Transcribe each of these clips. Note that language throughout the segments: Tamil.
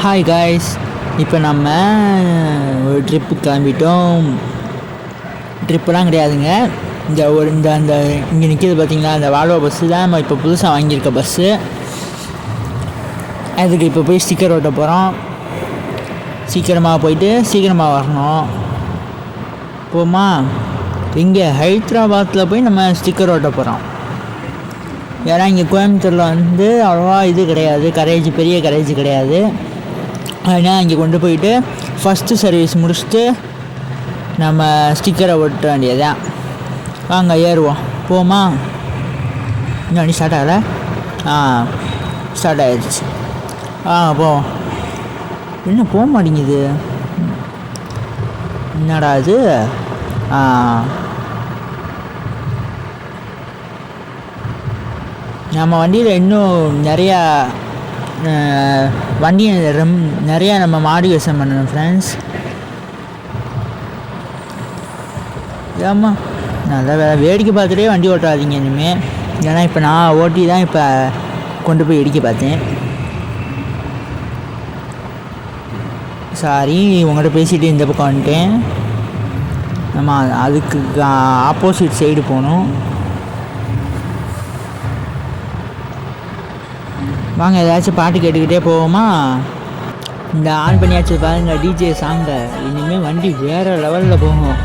ஹாய் காய்ஸ், இப்போ நம்ம ஒரு ட்ரிப்பு கிளம்பிட்டோம். ட்ரிப்புலாம் கிடையாதுங்க, இந்த இங்கே நிற்கிது பார்த்தீங்களா, அந்த வால்வோ பஸ்ஸு தான் நம்ம இப்போ புதுசாக வாங்கியிருக்க பஸ்ஸு. அதுக்கு இப்போ போய் ஸ்டிக்கர் ஓட்ட போகிறோம். சீக்கிரமாக போயிட்டு சீக்கிரமாக வரணும். போமா இங்கே ஹைதராபாத்தில் போய் நம்ம ஸ்டிக்கர் ஓட்ட போகிறோம். ஏன்னா இங்கே கோயம்புத்தூரில் வந்து அவ்வளோவா இது கிடையாது, பெரிய கரேஜ் கிடையாது. அதனால் இங்கே கொண்டு போயிட்டு ஃபஸ்ட்டு சர்வீஸ் முடிச்சுட்டு நம்ம ஸ்டிக்கரை ஒட்ட வேண்டியதுதான். வாங்க ஏறுவோம், போமா. இன்னும் அடி ஸ்டார்ட் ஆகலை. ஸ்டார்ட் ஆகிடுச்சு. போவோம். என்ன போக மாட்டேங்குது, என்னடா இது? நம்ம வண்டியில் இன்னும் நிறையா நிறையா நம்ம மாடிஃபிகேஷன் பண்ணணும் ஃப்ரெண்ட்ஸ். ஆமாம், நல்லா வேடிக்கை பார்த்துட்டே வண்டி ஓட்டாதீங்க இனிமேல். ஏன்னா இப்போ நான் ஓட்டி தான் இப்போ கொண்டு போய் இடிக்க பார்த்தேன். சாரி, உங்கள்கிட்ட பேசிட்டு இந்த பக்கம் வந்துட்டேன். நம்ம அதுக்கு ஆப்போசிட் சைடு போகணும். வாங்க ஏதாச்சும் பாட்டு கேட்டுக்கிட்டே போவோமா. இந்த ஆன் பண்ணியாச்சு பாருங்க டிஜே சாங்கை. இனிமேல் வண்டி வேறு லெவலில் போகும்.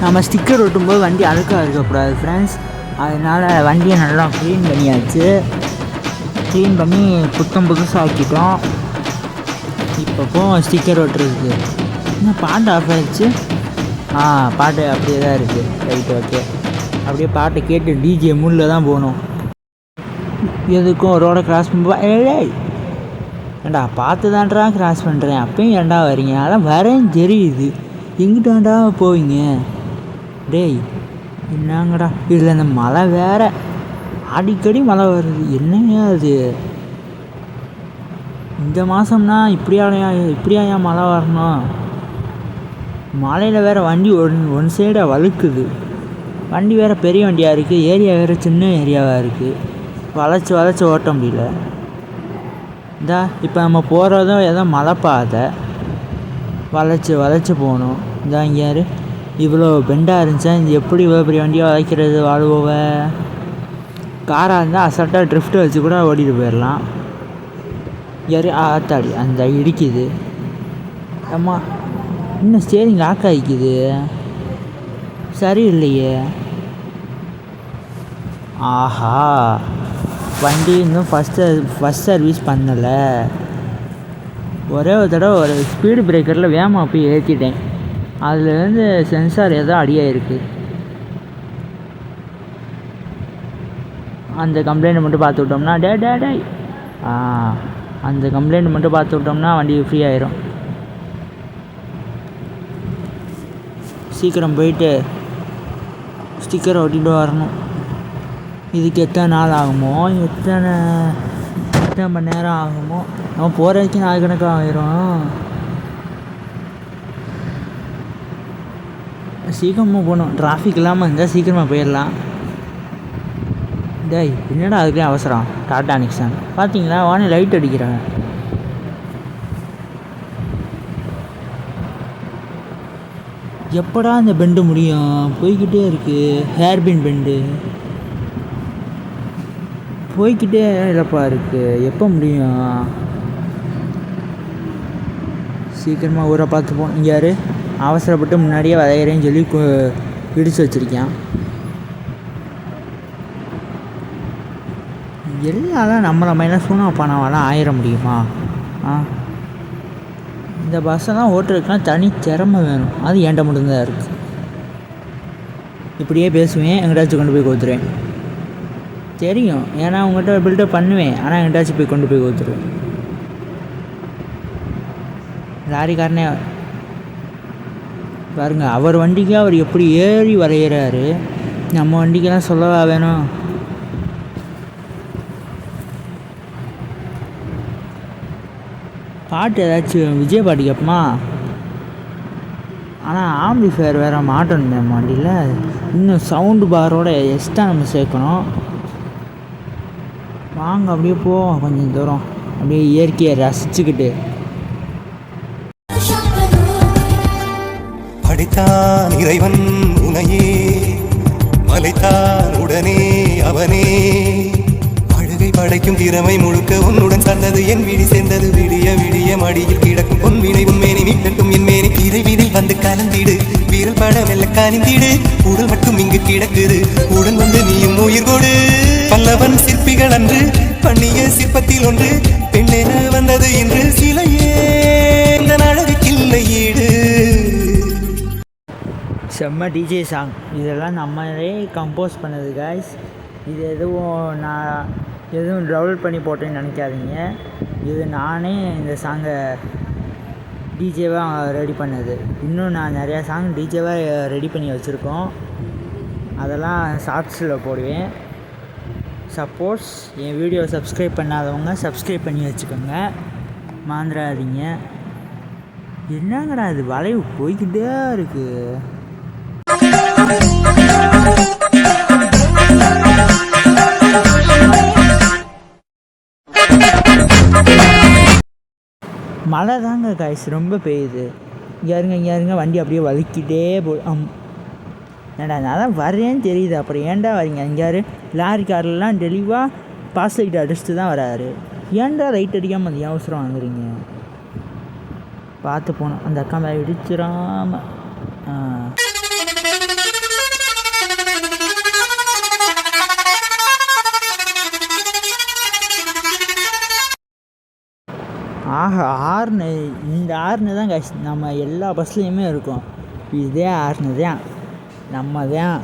நம்ம ஸ்டிக்கர் ஒட்டும்போது வண்டி அழுக்காக இருக்கக்கூடாது ஃப்ரெண்ட்ஸ். அதனால் வண்டியை நல்லா க்ளீன் பண்ணியாச்சு. க்ளீன் பண்ணி புதுசாக ஆக்கிட்டோம். இப்போ ஸ்டிக்கர் ஒட்டுறதுக்கு. இன்னும் பாட்டு ஆஃப் ஆகிடுச்சு. பாட்டு அப்படியே தான் இருக்குது. Right, okay. அப்படியே பாட்டை கேட்டு டிஜே மூடில் தான் போகணும். எதுக்கும் ரோடை கிராஸ் பண்ணுவா. ஏய் ஏண்டா பார்த்து தான்டா கிராஸ் பண்ணுறேன், அப்பயும் ஏண்டா வரீங்க? அதான் வரேன்னு தெரியுது, எங்கிட்ட வேண்டா போவீங்க? டேய் என்னங்கடா இதில் இந்த மழை வேற, அடிக்கடி மழை வருது, என்னங்க அது? இந்த மாதம்னா இப்படியா ஏன் மழை வரணும்? மழையில் வேறு வண்டி ஒன் சைடாக வழுக்குது. வண்டி வேறு பெரிய வண்டியாக இருக்குது, ஏரியா வேறு சின்ன ஏரியாவாக இருக்குது, வளைச்சி ஓட்ட முடியல. இந்தா இப்போ நம்ம போகிறதும் ஏதோ மழை பாதை, வளைச்சி போகணும். இந்தா இங்கே யார் இவ்வளோ பெண்டாக இருந்துச்சா, இது எப்படி இவ்வளோ பெரிய வண்டியாக வளைக்கிறது? வாழ்வோவ காராக இருந்தால் அசால்ட்டாக ட்ரிஃப்ட் வச்சு கூட ஓட்டிகிட்டு போயிடலாம். யார் ஆத்தாடி அந்த இடிக்குது. அம்மா இன்னும் ஸ்டேரிங் லாக் ஆகிக்குது, சரி இல்லையே. ஆஹா வண்டி இன்னும் ஃபஸ்ட் சர்வீஸ் பண்ணலை. ஒரே ஒரு தடவை ஒரு ஸ்பீடு பிரேக்கரில் வேகமாக போய் ஏற்றிட்டேன், அதுலேருந்து சென்சார் ஏதோ அடியாயிருக்கு. அந்த கம்ப்ளைண்ட்டை மட்டும் பார்த்து விட்டோம்னா டே அந்த கம்ப்ளைண்ட் மட்டும் பார்த்து விட்டோம்னா வண்டி ஃப்ரீ ஆயிரும். சீக்கிரம் போயிட்டு ஸ்டிக்கரை ஒட்டிட்டு வரணும். இதுக்கு எத்தனை நாள் ஆகுமோ, எத்தனை மணி நேரம் ஆகுமோ, நம்ம போகிற வரைக்கும் நாள் கணக்காக ஆயிரும். சீக்கிரமாக போகணும், டிராஃபிக் இல்லாமல் இருந்தால் சீக்கிரமாக போயிடலாம். டேய் என்னடா அதுக்குள்ளே அவசரம்? டாடா நிக்ஸான் பார்த்தீங்களா, வானே லைட் அடிக்கிறாங்க. எப்படா இந்த பெண்டு முடியும்? போய்கிட்டே இருக்குது, ஹேர்பின் பெண்டு போய்கிட்டே இல்லைப்பா இருக்குது, எப்போ முடியும்? சீக்கிரமாக ஊரை பார்த்து போகணும். இங்கே யார் அவசரப்பட்டு முன்னாடியே வரைகிறேன்னு சொல்லி இடித்து வச்சுருக்கேன். எல்லாம் நம்மளை மைனாக சூனா பணவெல்லாம் ஆயிட முடியுமா? இந்த பஸ்ஸெல்லாம் ஓட்டுறதுக்குலாம் தனி திறமை வேணும், அது ஏன்ட்ட மட்டும்தான் இருக்குது. இப்படியே பேசுவேன், எங்கிட்டாச்சும் கொண்டு போய் கொடுத்துருவேன் தெரியும், ஏன்னா அவங்ககிட்ட பில்டப் பண்ணுவேன், ஆனால் எங்கிட்டாச்சும் போய் கொண்டு போய் கொடுத்துருவேன். லாரிக்காரனே பாருங்க, அவர் வண்டிக்கு அவர் எப்படி ஏறி வரைகிறாரு, நம்ம வண்டிக்கெல்லாம் சொல்லவா வேணும்? பாட்டு ஏதாச்சும் விஜய் பாட்டு கேட்போமா? ஆனால் ஆம்பிளிஃபயர் வேறு மாட்டணும் நம்ம வண்டியில், இன்னும் சவுண்டு பாரோட எக்ஸ்ட்ரா நம்ம சேர்க்கணும். வாங்க அப்படியே போவோம் கொஞ்சம் தூரம், அப்படியே இயற்கையை ரசிச்சுக்கிட்டு. படித்தான் இறைவன் உனையே, மலைத்தான் உடனே அவனே, அழுகை படைக்கும் திறமை முழுக்க உன்னுடன் சார்ந்தது, என் விழி சேர்ந்தது, விடிய விடிய மடியில் கிடக்கும் பொன்வினை உன்மேனி மீட்டட்டும் என் மேனி, இறைவிதில் வந்து கலந்திடு, வீரல் பட மெல்ல காணிந்திடு, உடல் மட்டும் இங்கு கிடக்குது, உடன் வந்து நீயும் உயிர் கொடு. பல்லவன் சிற்பிகள் அன்று பண்ணிய சிற்பத்தில் ஒன்று, பெண்ணென வந்தது இன்று சிலையே, இந்த அழகுக்கில்லை ஈடு. செம்ம டிஜே சாங், இதெல்லாம் நம்மளே கம்போஸ் பண்ணது காய்ஸ். இது நான் எதுவும் டெவலப் பண்ணி போட்டேன்னு நினைக்காதீங்க, இது நானே இந்த சாங்கை டிஜேவாக ரெடி பண்ணது. இன்னும் நான் நிறையா சாங் டிஜேவாக ரெடி பண்ணி வச்சுருக்கோம், அதெல்லாம் ஷார்ட்ஸில் போடுவேன். சப்போஸ் என் வீடியோ சப்ஸ்கிரைப் பண்ணாதவங்க சப்ஸ்கிரைப் பண்ணி வச்சுக்கோங்க, மறந்துடாதீங்க. என்னங்கடா இது வளைவு போய்கிட்டே இருக்குது. மழை தாங்க காய்ஸ் ரொம்ப பெய்யுது. இங்கே இருங்க வண்டி அப்படியே வலிக்கிட்டே ஏன்டா நான் தான் வரேன்னு தெரியுது, அப்புறம் ஏன்டா வரீங்க? இங்கே லாரி கார்லாம் தெளிவாக பாஸ் லைட் அடிச்சுட்டு தான் வராரு, ஏன்டா லைட் அடிக்காமல் அது அவசரம் வாங்குறீங்க? பார்த்து போகணும், அந்த அக்கா மேலே இடிச்சிடாமல். ஆர்னு, இந்த ஆர்னு தான் காய்ச்சி நம்ம எல்லா பஸ்லேயுமே இருக்கும். இதே ஆர்னு தான் நம்ம தான்.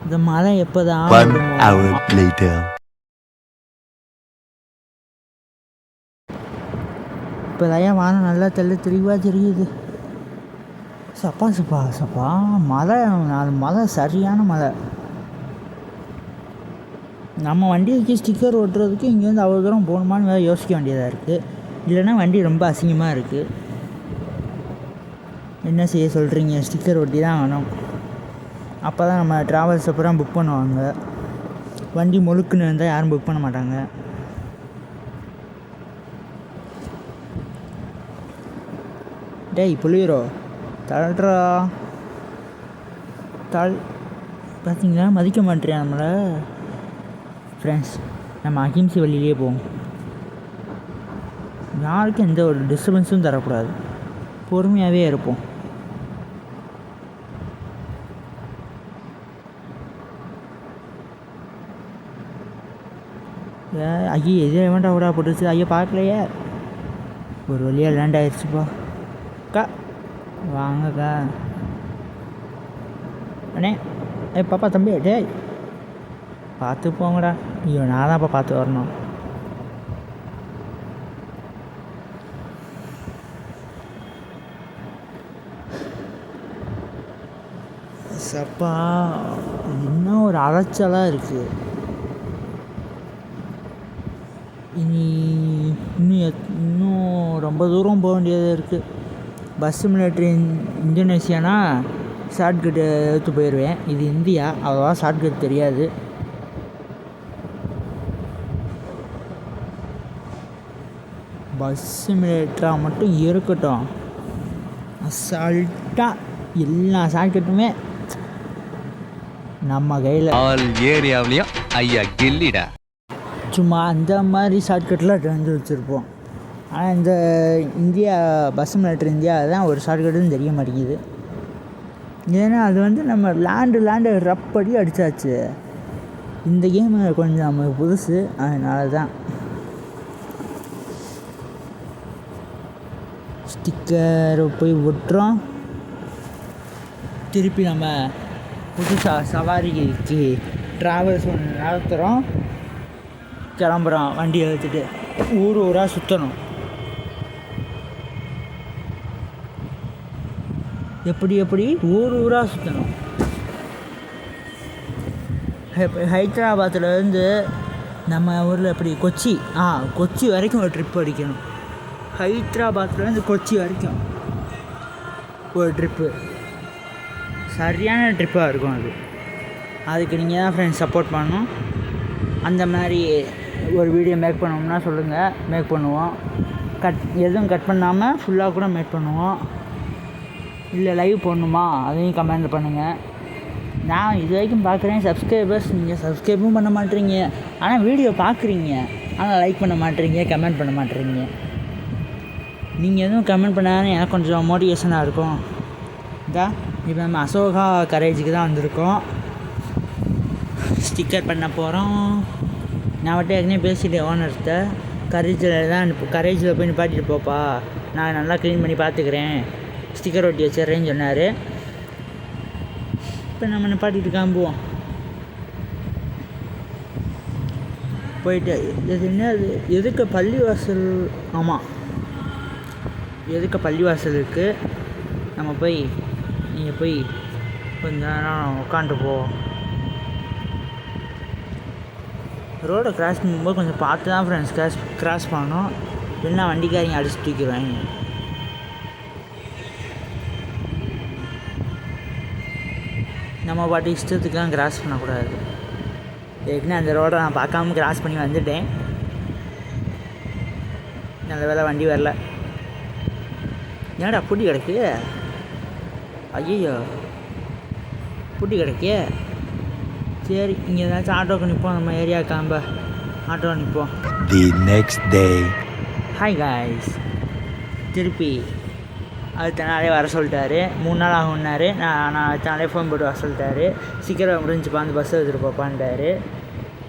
இந்த மழை எப்போ தான் One hour later. இப்போ தான் வானம் நல்லா தெளிவாக தெரியுது. சப்பா சப்பா சப்பா மழை, அது மழை சரியான மழை. நம்ம வண்டிக்கு ஸ்டிக்கர் ஓட்டுறதுக்கு இங்கேருந்து அவ்வளோ தூரம் போகணுமான்னு வேறு யோசிக்க வேண்டியதாக இருக்குது. இல்லைன்னா வண்டி ரொம்ப அசிங்கமாக இருக்குது. என்ன செய்ய சொல்கிறீங்க? ஸ்டிக்கர் ஒட்டி தான் வேணும். அப்போ தான் நம்ம ட்ராவல்ஸ் அப்புறம் புக் பண்ணுவாங்க. வண்டி முழுக்குன்னு இருந்தால் யாரும் புக் பண்ண மாட்டாங்க. டேய் புளியரோ தள்ளுறா பார்த்தீங்களா, மதிக்க மாட்டேன் நம்மளை. ஃப்ரெண்ட்ஸ், நம்ம அகிம்சை வழியிலே போவோம். யாருக்கும் எந்த ஒரு டிஸ்டர்பன்ஸும் தரக்கூடாது. பொறுமையாகவே இருப்போம். ஐயோ எதே வேண்டாம் விடா போட்டுருச்சு. ஐயோ பார்க்கலையே, ஒரு வழியாக லேண்ட் ஆகிடுச்சுப்பா. அக்கா வாங்கக்கா. அண்ணே பாப்பா தம்பி, டேய் பார்த்து போங்கடா. ஐயோ நான் தான்ப்பா பார்த்து வரணும். சப்பா இன்னும் ஒரு அலைச்சலாக இருக்குது. இன்னும் ரொம்ப தூரம் போக வேண்டியது இருக்குது. பஸ் மிலிட்ரி இந்தோனேஷியானா ஷார்ட்கட்டு எடுத்து போயிடுவேன். இது இந்தியா, அவ்வளோவா ஷார்ட்கட் தெரியாது. பஸ் மிலிட்ராக மட்டும் இருக்கட்டும். அசால்ட்டாக எல்லா ஷார்ட்கட்டுமே நம்ம கையில். ஆல் ஏரியாவிலையும் ஐயா கில்லிடா. சும்மா அந்த மாதிரி ஷார்ட்கட்டில் தெரிஞ்சு வச்சுருப்போம். ஆனால் இந்த இந்தியா பஸ் மிலிட்ரி இந்தியா தான் ஒரு ஷார்ட்கட்டுன்னு தெரிய மாட்டேங்குது. ஏன்னா அது வந்து நம்ம லேண்டு ரப்படி அடித்தாச்சு. இந்த கேமு கொஞ்சம் நமக்கு புதுசு, அதனால தான். ஸ்டிக்கர் போய் விட்டுறோம். திருப்பி நம்ம புதுசாக சவாரிக்கு ட்ராவல்ஸ் ஒன்று நடத்துகிறோம். கிளம்புறோம் வண்டியை எடுத்துகிட்டு. ஊராக சுற்றணும். எப்படி ஊராக சுற்றணும். ஹைதராபாத்துலேருந்து நம்ம ஊரில் எப்படி கொச்சி வரைக்கும் ஒரு ட்ரிப் அடிக்கணும். ஹைதராபாத்லேருந்து கொச்சி வரைக்கும் ஒரு ட்ரிப்பு. சரியான ட்ரிப்பாக இருக்கும் அது. அதுக்கு நீங்கள் தான் ஃப்ரெண்ட்ஸ் சப்போர்ட் பண்ணணும். அந்த மாதிரி ஒரு வீடியோ மேக் பண்ணோம்னா சொல்லுங்கள், மேக் பண்ணுவோம். எதுவும் கட் பண்ணாமல் ஃபுல்லாக கூட மேக் பண்ணுவோம். இல்லை லைவ் போடணுமா, அதையும் கமெண்ட் பண்ணுங்கள். நான் இது வரைக்கும் பார்க்குறேன் சப்ஸ்கிரைபர்ஸ், நீங்கள் சப்ஸ்கிரைபும் பண்ண மாட்டேறீங்க. ஆனால் வீடியோ பார்க்குறீங்க, ஆனால் லைக் பண்ண மாட்டேறீங்க, கமெண்ட் பண்ண மாட்டேறீங்க. நீங்கள் எதுவும் கமெண்ட் பண்ணாலும் எனக்கு கொஞ்சம் மோட்டிவேஷனாக இருக்கும். இப்போ நம்ம அசோகா கரேஜுக்கு தான் வந்திருக்கோம். ஸ்டிக்கர் பண்ண போகிறோம். நான் மட்டும் ஏற்கனவே பேசிட்டேன் ஓனர்கிட்ட. கரேஜில் போய் நிப்பாட்டிட்டு போப்பா, நான் நல்லா க்ளீன் பண்ணி பார்த்துக்கிறேன், ஸ்டிக்கர் ஒட்டி வச்சிட்றேன்னு சொன்னார். இப்போ நம்ம நிப்பாட்டிட்டு கிளம்புவோம். போயிட்டு இது என்னது, எதுக்கு பள்ளிவாசல், ஆமாம் எதுக்கு பள்ளிவாசல் இருக்குது. நம்ம போய் நீங்கள் போய் கொஞ்ச நேரம் உட்காந்துட்டு போவோம். ரோடை கிராஸ் பண்ணும்போது கொஞ்சம் பார்த்து தான் ஃப்ரெண்ட்ஸ் கிராஸ் பண்ணணும். இல்லைன்னா வண்டிக்காரங்க அடிச்சு தூக்கிடுவாங்க. நம்ம பாட்டு இஷ்டத்துக்குலாம் கிராஸ் பண்ணக்கூடாது. ஏற்கனவே அந்த ரோடை நான் பார்க்காம கிராஸ் பண்ணி வந்துட்டேன். நல்ல வேலை வண்டி வரல. ஏன்டா பூட்டி கிடக்கு? ஐயோ பூட்டி கிடக்கு. சரி, இங்கே ஏதாச்சும் ஆட்டோக்கு நிற்போம். நம்ம ஏரியா கிளம்ப ஆட்டோ நிற்போம். The next day. Hi guys. திருப்பி அடுத்த நாளே வர சொல்லிட்டாரு. 3 நாள் ஆகும்னாரு. நான் அடுத்த நாளே ஃபோன் போட்டு வர சொல்லிட்டாரு. சீக்கிரம் முடிஞ்சுப்பா, அந்த பஸ்ஸை எடுத்துகிட்டு போப்பான்ட்டாரு.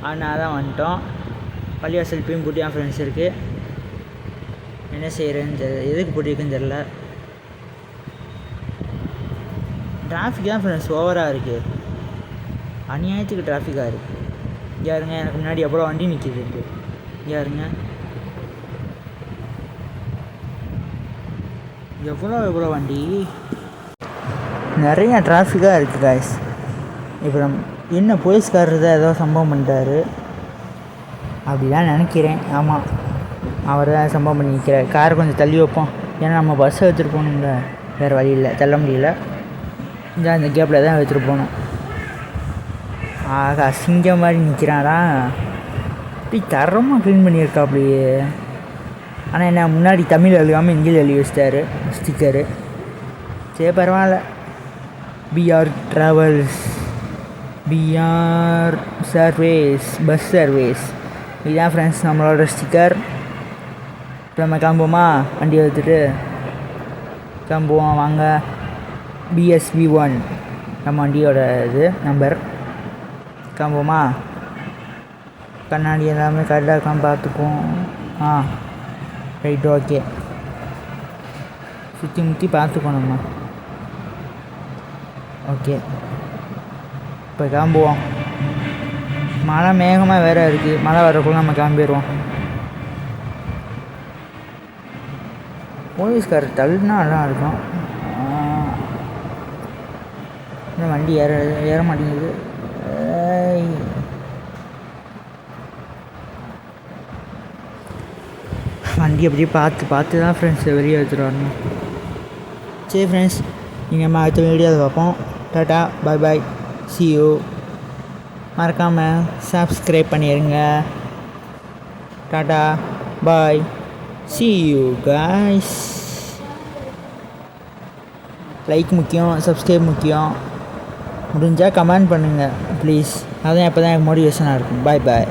அதனால தான் வந்துட்டோம். பள்ளிவாசல் இப்பயும் பூட்டி தான் ஃப்ரெண்ட்ஸ் இருக்குது. என்ன செய்கிறேன்னு தெரியல, எதுக்கு பூட்டிருக்குன்னு தெரில. டிராஃபிக் தான் ஃப்ரெண்ட்ஸ் ஓவராக இருக்குது. அநியாயத்துக்கு டிராஃபிக்காக இருக்குது. யாருங்க எனக்கு முன்னாடி எவ்வளோ வண்டி நிற்கிது. யாருங்க எவ்வளோ வண்டி, நிறையா டிராஃபிக்காக இருக்குது காய்ஸ். இப்போ என்ன போலீஸ்காரர் தான் ஏதோ சம்பவம் பண்ணிட்டாரு அப்படி தான் நினைக்கிறேன். ஆமாம், அவர் தான் சம்பவம் பண்ணி நிற்கிறார். காரை கொஞ்சம் தள்ளி வைப்போம், ஏன்னா நம்ம பஸ்ஸை எடுத்துகிட்டு போகணுங்கள, வேறு வழி இல்லை, தள்ள முடியல. இந்த கேப்பில் தான் எடுத்துகிட்டு போகணும். ஆக அசிங்கம் மாதிரி நிற்கிறாரா, அப்படி தரமாக க்ளீன் பண்ணியிருக்காப்லையே. ஆனால் என்ன முன்னாடி தமிழ் எழுதாமல் இங்கிலீஷ் எழுதி வச்சிட்டாரு ஸ்டிக்கரு. சரி பரவாயில்ல. PR travels, PR service, bus service, இதுதான் ஃப்ரெண்ட்ஸ் நம்மளோட ஸ்டிக்கர். இப்போ நம்ம கிளம்புவோமா, வண்டி எடுத்துகிட்டு கிளம்புவோம் வாங்க. BSV1 நம்ம வண்டியோட இது நம்பர். கிளம்புவோமா, கண்ணாடி எல்லாமே கரெக்டாக இருக்கான்னு பார்த்துக்குவோம். Right, okay. சுற்றி முற்றி பார்த்துக்கோம் நம்ம. ஓகே, இப்போ கிளம்புவோம். மழை மேகமாக வேறு இருக்குது, மழை வரக்குள்ள நம்ம கிளம்பிடுவோம். போலீஸ்காரர் தள்ளுனா நல்லா இருக்கும். இன்னும் வண்டி ஏற மாட்டேங்குது. வண்டி அப்படியே பார்த்து தான் ஃப்ரெண்ட்ஸ் வெளியே எடுத்துகிட்டு வரணும். சரி ஃப்ரெண்ட்ஸ், நீங்கள் நம்ம அடுத்த வீடியோவில் பார்ப்போம். Tata, bye bye, see you. மறக்காமல் சப்ஸ்கிரைப் பண்ணிடுங்க. Tata, bye, see you guys. Like முக்கியம், சப்ஸ்கிரைப் முக்கியம். முடிஞ்சால் கமெண்ட் பண்ணுங்கள் ப்ளீஸ், அதான் அப்போ தான் எனக்கு மோட்டிவேஷனாக இருக்கும். பாய் பாய்.